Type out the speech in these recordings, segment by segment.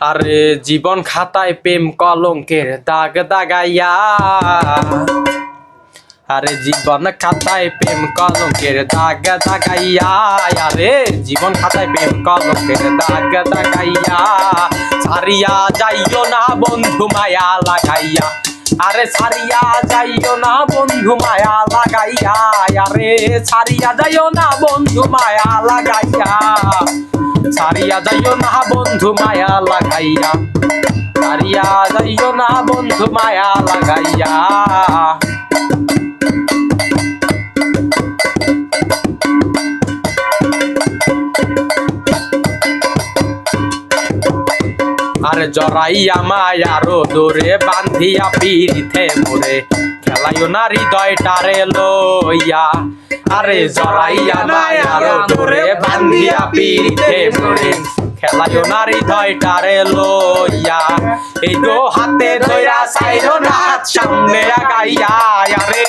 আরে জীবন খাতায় প্রেম কলঙ্কের দাগ দাগাইয়া, আরে জীবন খাতায় প্রেম কলঙ্কের দাগ দাগাইয়া, আরে জীবন খাতায় প্রেম কলঙ্কের দাগ দাগাইয়া, ছাড়িয়া যাইও না বন্ধু মায়া লাগাইয়া, আরে ছাড়িয়া যাইও না বন্ধু মায়া লাগাইয়া, আরে ছাড়িয়া যাইও না বন্ধু মায়া লাগাইয়া, ছাড়িয়া যাইও না বন্ধু মায়া লাগাইয়া, ছাড়িয়া যাইও না বন্ধু মায়া লাগাইয়া। আরে জড়াইয়া মায়ার দোরে বান্ধিয়া পিরিথে মোরে, খেলাইও না হৃদয়টারে লইয়া, আরে জড়াইয়া মায়ার দোরে বান্ধিয়া পিরিথে মোরে, খেলাইও না হৃদয়টারে লইয়া, এই গো হাতে ধইরা চাইরো না হাত সামনে আগাইয়া, আরে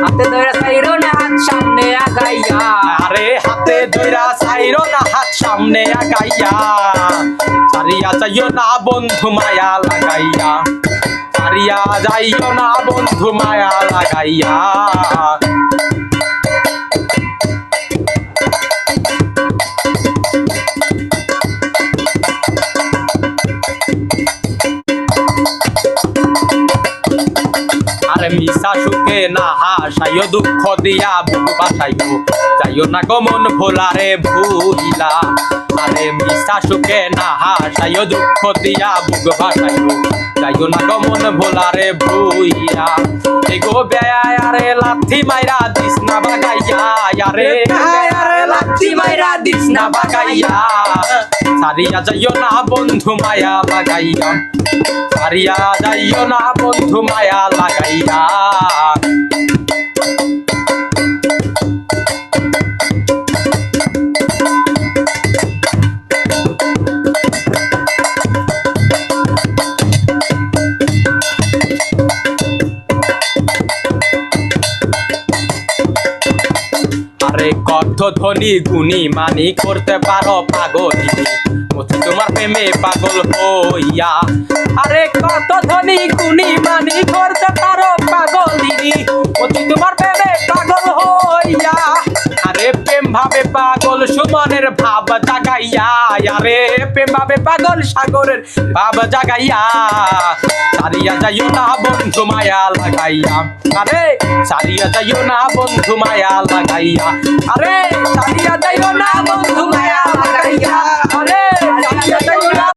হাতে ধইরা চাইরো না হাত সামনে আগাইয়া, আরে হাতে ধইরা চাইরো না হাত সামনে আগাইয়া, ছাড়িয়া যাইও না বন্ধু মায়া লাগাইয়া, ছাড়িয়া যাইও না বন্ধু মায়া লাগাইয়া। আরে মিশা সুখে না হাসাইও দুঃখ দিয়া বুক বাসাইও, যাইও না গমন ভোলারে ভুইলা, আরে মিশা সুখে না হাসাইও দুঃখ দিয়া বুক বাসাইও, যাইও না গমন ভোলারে ভুইয়া, এগো বেয়ায় আরে লাথি মাইরা দিস না বাগাইয়া, আরে আরে লাথি মাইরা দিস না বাগাইয়া, ছাড়িয়া যাইও না বন্ধু মায়া লাগাইয়া, ছাড়িয়া যাইও না বন্ধু মায়া লাগাইয়া। আরে কত ধনী গুণী মানি করতে পারো পাগলি, মতি তোমার প্রেমে পাগল হইয়া, আরে কত ধনী গুণী মানি করতে পারো পাগলিনী, মতি তোমার প্রেমে পাগল হইয়া, আরে প্রেম ভাবে পাগল সুমনের ভাব জাগাইয়া, আরে প্রেম ভাবে পাগল সাগরের ভাব জাগাইয়া, ছাড়িয়া যাইও না বন্ধু মায়া লাগাইয়া, আরে ছাড়িয়া যাইও না বন্ধু মায়া লাগাইয়া, আরে ছাড়িয়া যাইও না বন্ধু মায়া লাগাইয়া, আরে